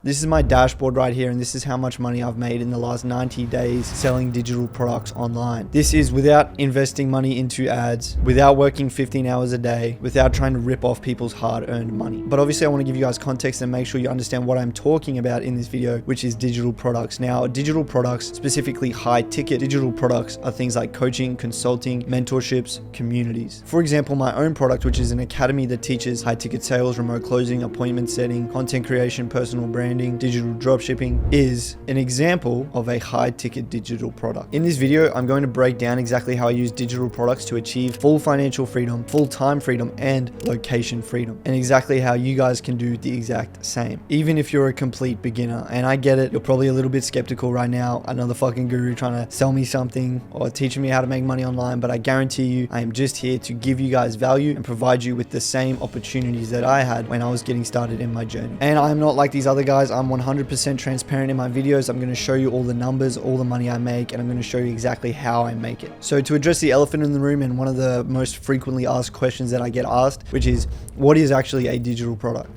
This is my dashboard right here, and this is how much money I've made in the last 90 days selling digital products online. This is without investing money into ads, without working 15 hours a day, without trying to rip off people's hard-earned money. But obviously I want to give you guys context and make sure you understand what I'm talking about in this video, which is digital products. Now, digital products, specifically high-ticket digital products, are things like coaching, consulting, mentorships, communities. For example, my own product, which is an academy that teaches high-ticket sales, remote closing, appointment setting, content creation, personal branding, digital dropshipping, is an example of a high-ticket digital product. In this video, I'm going to break down exactly how I use digital products to achieve full financial freedom, full time freedom, and location freedom, and exactly how you guys can do the exact same. Even if you're a complete beginner, and I get it, you're probably a little bit skeptical right now, another fucking guru trying to sell me something or teaching me how to make money online, but I guarantee you, I am just here to give you guys value and provide you with the same opportunities that I had when I was getting started in my journey. And I'm not like these other guys. I'm 100% transparent in my videos. I'm going to show you all the numbers, all the money I make, and I'm going to show you exactly how I make it. So to address the elephant in the room, and one of the most frequently asked questions that I get asked, which is, what is actually a digital product?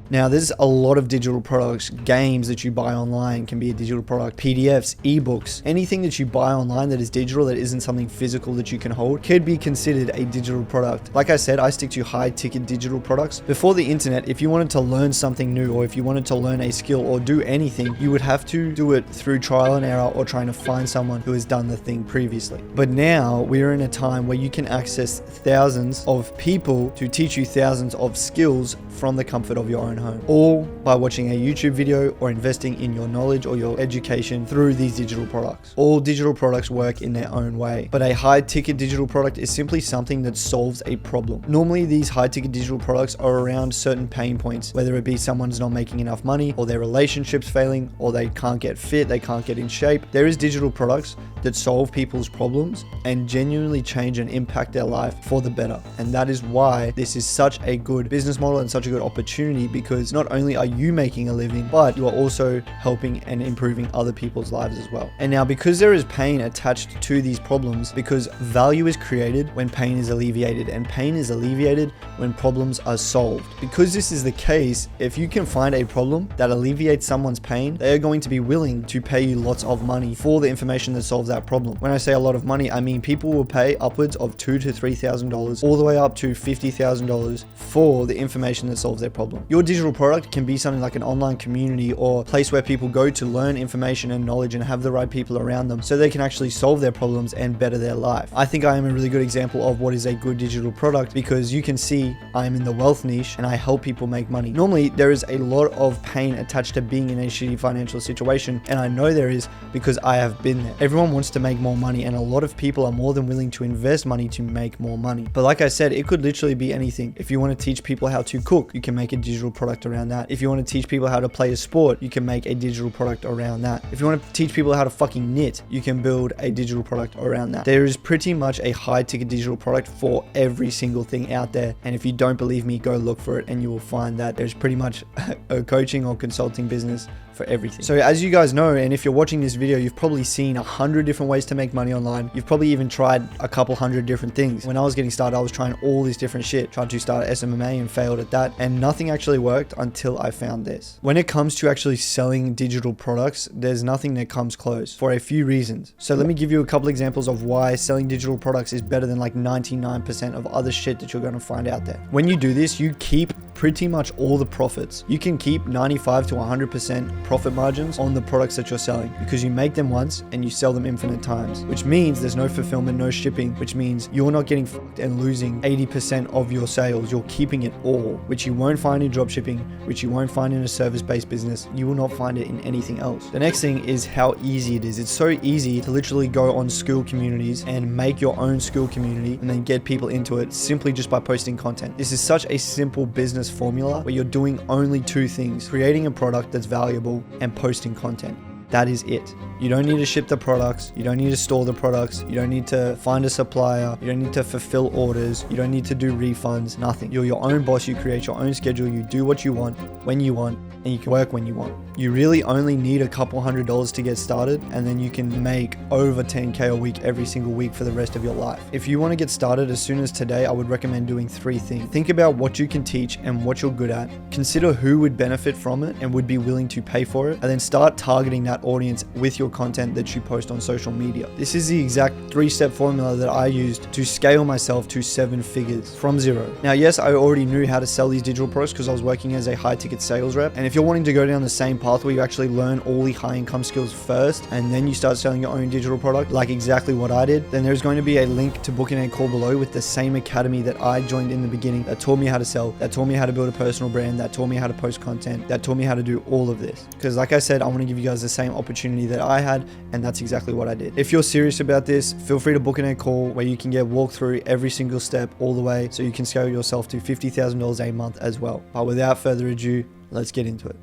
Now, there's a lot of digital products. Games that you buy online can be a digital product. PDFs, ebooks, anything that you buy online that is digital, that isn't something physical that you can hold, could be considered a digital product. Like I said, I stick to high ticket digital products. Before the internet, if you wanted to learn something new, or if you wanted to learn a skill or do anything, you would have to do it through trial and error or trying to find someone who has done the thing previously. But now we're in a time where you can access thousands of people to teach you thousands of skills from the comfort of your own home, all by watching a YouTube video or investing in your knowledge or your education through these digital products. All digital products work in their own way, but a high ticket digital product is simply something that solves a problem. Normally, these high ticket digital products are around certain pain points, whether it be someone's not making enough money, or their relationship's failing, or they can't get fit, they can't get in shape. There is digital products that solve people's problems and genuinely change and impact their life for the better. And that is why this is such a good business model and such a good opportunity, because not only are you making a living, but you are also helping and improving other people's lives as well. And now, because there is pain attached to these problems, because value is created when pain is alleviated, and pain is alleviated when problems are solved. Because this is the case, if you can find a problem that alleviates someone's pain, they are going to be willing to pay you lots of money for the information that solves that problem. When I say a lot of money, I mean people will pay upwards of $2,000 to $3,000, all the way up to $50,000 for the information that solves their problem. Your digital product can be something like an online community or place where people go to learn information and knowledge and have the right people around them so they can actually solve their problems and better their life. I think I am a really good example of what is a good digital product, because you can see I'm in the wealth niche and I help people make money. Normally, there is a lot of pain attached to being in a shitty financial situation, and I know there is because I have been there. Everyone wants to make more money, and a lot of people are more than willing to invest money to make more money. But like I said, it could literally be anything. If you want to teach people how to cook, you can make a digital product around that. If you want to teach people how to play a sport, you can make a digital product around that. If you want to teach people how to fucking knit, you can build a digital product around that. There is pretty much a high ticket digital product for every single thing out there. And if you don't believe me, go look for it and you will find that there's pretty much a coaching or consulting business for everything. So as you guys know, and if you're watching this video, you've probably seen 100 different ways to make money online. You've probably even tried a couple hundred different things. When I was getting started, I was trying all this different shit, tried to start SMMA and failed at that, and nothing actually worked until I found this. When it comes to actually selling digital products, there's nothing that comes close for a few reasons. So let me give you a couple examples of why selling digital products is better than like 99% of other shit that you're going to find out there. When you do this, you keep pretty much all the profits. You can keep 95 to 100% profit margins on the products that you're selling, because you make them once and you sell them infinite times, which means there's no fulfillment, no shipping, which means you're not getting fucked and losing 80% of your sales. You're keeping it all, which you won't find in dropshipping, which you won't find in a service-based business. You will not find it in anything else. The next thing is how easy it is. It's so easy to literally go on school communities and make your own school community and then get people into it simply just by posting content. This is such a simple business formula where you're doing only two things: creating a product that's valuable and posting content. That is it. You don't need to ship the products. You don't need to store the products. You don't need to find a supplier. You don't need to fulfill orders. You don't need to do refunds. Nothing. You're your own boss. You create your own schedule. You do what you want, when you want, and you can work when you want. You really only need a couple $100s to get started, and then you can make over 10K a week every single week for the rest of your life. If you want to get started as soon as today, I would recommend doing 3 things. Think about what you can teach and what you're good at. Consider who would benefit from it and would be willing to pay for it, and then start targeting that audience with your content that you post on social media. This is the exact 3-step formula that I used to scale myself to 7 figures from zero. Now, yes, I already knew how to sell these digital products because I was working as a high ticket sales rep. And if you're wanting to go down the same path where you actually learn all the high income skills first and then you start selling your own digital product, like exactly what I did, then there's going to be a link to booking a call below with the same academy that I joined in the beginning, that taught me how to sell, that taught me how to build a personal brand, that taught me how to post content, that taught me how to do all of this. Because like I said, I want to give you guys the same opportunity that I had, and that's exactly what I did. If you're serious about this, feel free to book in a call where you can get walked through every single step all the way so you can scale yourself to $50,000 a month as well. But without further ado, let's get into it.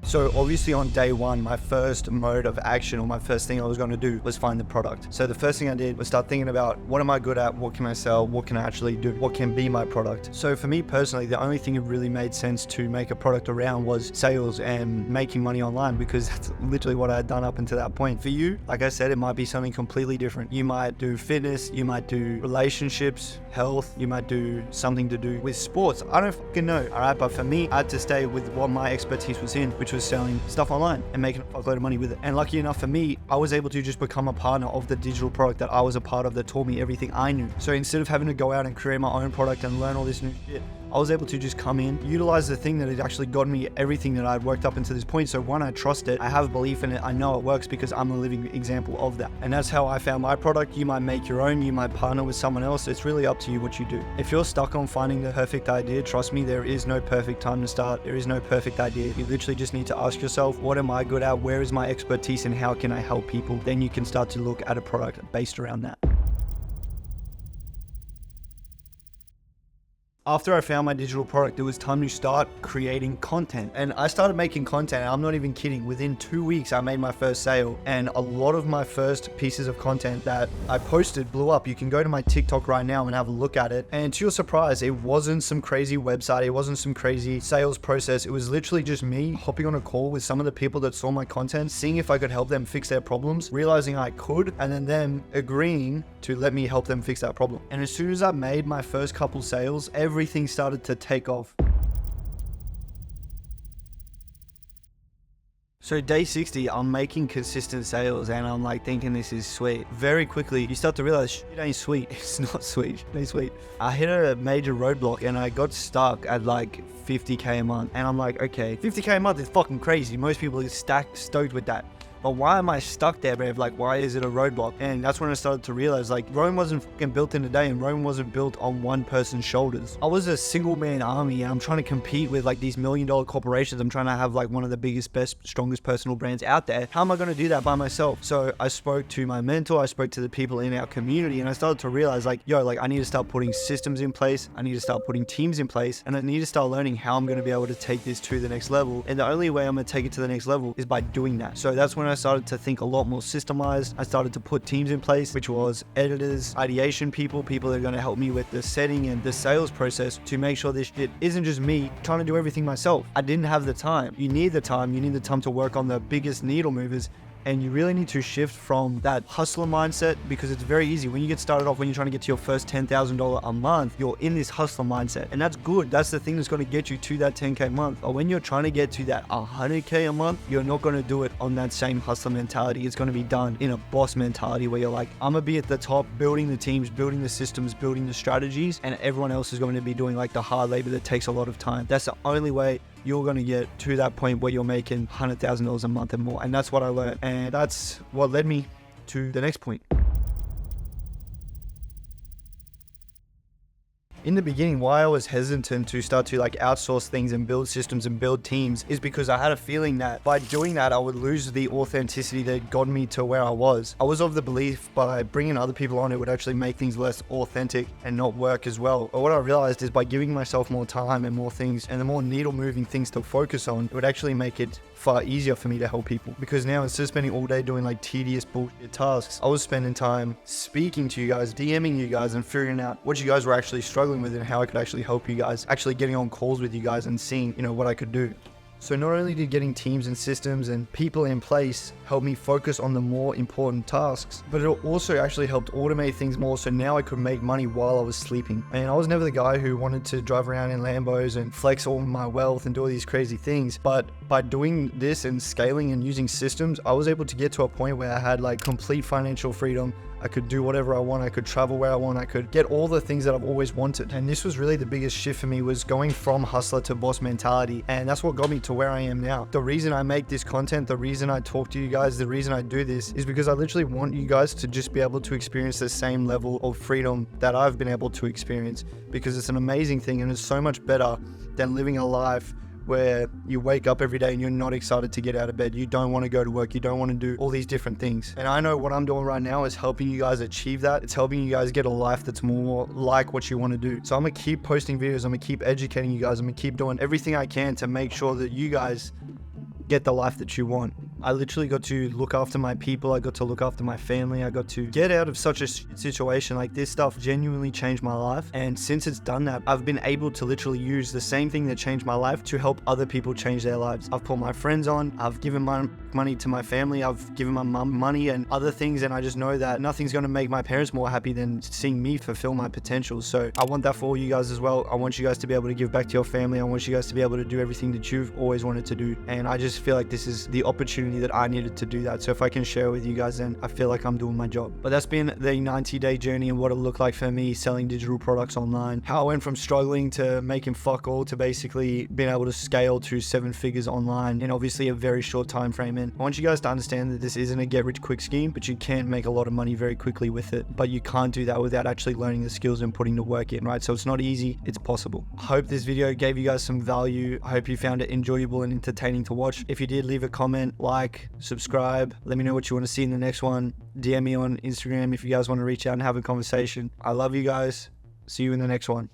So obviously on day one, my first mode of action, or my first thing I was going to do, was find the product. So the first thing I did was start thinking about, what am I good at? What can I sell? What can I actually do? What can be my product? So for me personally, the only thing it really made sense to make a product around was sales and making money online, because that's literally what I had done up until that point. For you, like I said, it might be something completely different. You might do fitness, you might do relationships, health, you might do something to do with sports. I don't fucking know. All right. But for me, I had to stay with what my expertise was in, which was selling stuff online and making a fuckload of money with it. And lucky enough for me, I was able to just become a partner of the digital product that I was a part of that taught me everything I knew. So instead of having to go out and create my own product and learn all this new shit, I was able to just come in, utilize the thing that had actually got me everything that I'd worked up until this point. So one, I trust it, I have belief in it, I know it works because I'm a living example of that. And that's how I found my product. You might make your own, you might partner with someone else. It's really up to you what you do. If you're stuck on finding the perfect idea, trust me, there is no perfect time to start. There is no perfect idea. You literally just need to ask yourself, what am I good at? Where is my expertise and how can I help people? Then you can start to look at a product based around that. After I found my digital product, it was time to start creating content. And I started making content, and I'm not even kidding. Within 2 weeks, I made my first sale. And a lot of my first pieces of content that I posted blew up. You can go to my TikTok right now and have a look at it. And to your surprise, it wasn't some crazy website. It wasn't some crazy sales process. It was literally just me hopping on a call with some of the people that saw my content, seeing if I could help them fix their problems, realizing I could, and then them agreeing to let me help them fix that problem. And as soon as I made my first couple sales, everything started to take off. So day 60, I'm making consistent sales and I'm like thinking this is sweet. Very quickly, you start to realize shit ain't sweet. It's not sweet, shit ain't sweet. I hit a major roadblock and I got stuck at like 50K a month. And I'm like, okay, 50K a month is fucking crazy. Most people are stoked with that. But why am I stuck there, bruv? Like, why is it a roadblock? And that's when I started to realize, like, Rome wasn't fucking built in a day, and Rome wasn't built on one person's shoulders. I was a single man army, and I'm trying to compete with like these $1 million corporations. I'm trying to have like one of the biggest, best, strongest personal brands out there. How am I going to do that by myself? So I spoke to my mentor, I spoke to the people in our community, and I started to realize, like, yo, like I need to start putting systems in place. I need to start putting teams in place, and I need to start learning how I'm going to be able to take this to the next level. And the only way I'm going to take it to the next level is by doing that. So that's when I started to think a lot more systemized. I started to put teams in place, which was editors, ideation people that are going to help me with the setting and the sales process to make sure this shit isn't just me trying to do everything myself. I didn't have the time. You need the time. You need the time to work on the biggest needle movers. And you really need to shift from that hustler mindset, because it's very easy. When you get started off, when you're trying to get to your first $10,000 a month, you're in this hustler mindset. And that's good. That's the thing that's going to get you to that 10K a month. But when you're trying to get to that 100K a month, you're not going to do it on that same hustler mentality. It's going to be done in a boss mentality where you're like, I'm going to be at the top, building the teams, building the systems, building the strategies, and everyone else is going to be doing like the hard labor that takes a lot of time. That's the only way you're going to get to that point where you're making $100,000 a month and more. And that's what I learned. And that's what led me to the next point. In the beginning, why I was hesitant to start to like outsource things and build systems and build teams is because I had a feeling that by doing that, I would lose the authenticity that got me to where I was. I was of the belief by bringing other people on, it would actually make things less authentic and not work as well. But what I realized is by giving myself more time and more things and the more needle moving things to focus on, it would actually make it far easier for me to help people. Because now instead of spending all day doing like tedious bullshit tasks, I was spending time speaking to you guys, DMing you guys and figuring out what you guys were actually struggling struggling with and how I could actually help you guys, actually getting on calls with you guys and seeing, what I could do. So not only did getting teams and systems and people in place help me focus on the more important tasks, but it also actually helped automate things more, so now I could make money while I was sleeping. And I was never the guy who wanted to drive around in Lambos and flex all my wealth and do all these crazy things, but by doing this and scaling and using systems, I was able to get to a point where I had like complete financial freedom. I could do whatever I want. I could travel where I want. I could get all the things that I've always wanted. And this was really the biggest shift for me, was going from hustler to boss mentality. And that's what got me to where I am now. The reason I make this content, the reason I talk to you guys, the reason I do this is because I literally want you guys to just be able to experience the same level of freedom that I've been able to experience, because it's an amazing thing and it's so much better than living a life where you wake up every day and you're not excited to get out of bed. You don't want to go to work. You don't want to do all these different things. And I know what I'm doing right now is helping you guys achieve that. It's helping you guys get a life that's more like what you want to do. So I'm going to keep posting videos. I'm going to keep educating you guys. I'm going to keep doing everything I can to make sure that you guys get the life that you want. I literally got to look after my people. I got to look after my family. I got to get out of such a situation. Like, this stuff genuinely changed my life. And since it's done that, I've been able to literally use the same thing that changed my life to help other people change their lives. I've put my friends on. I've given my money to my family. I've given my mum money and other things. And I just know that nothing's going to make my parents more happy than seeing me fulfill my potential. So I want that for all you guys as well. I want you guys to be able to give back to your family. I want you guys to be able to do everything that you've always wanted to do. And I just feel like this is the opportunity that I needed to do that. So if I can share with you guys, then I feel like I'm doing my job. But that's been the 90-day journey and what it looked like for me selling digital products online. How I went from struggling to making fuck all to basically being able to scale to 7 figures online in obviously a very short time frame. And I want you guys to understand that this isn't a get rich quick scheme, but you can make a lot of money very quickly with it. But you can't do that without actually learning the skills and putting the work in, right? So it's not easy, it's possible. I hope this video gave you guys some value. I hope you found it enjoyable and entertaining to watch. If you did, leave a comment, like, subscribe. Let me know what you want to see in the next one. DM me on Instagram if you guys want to reach out and have a conversation. I love you guys. See you in the next one.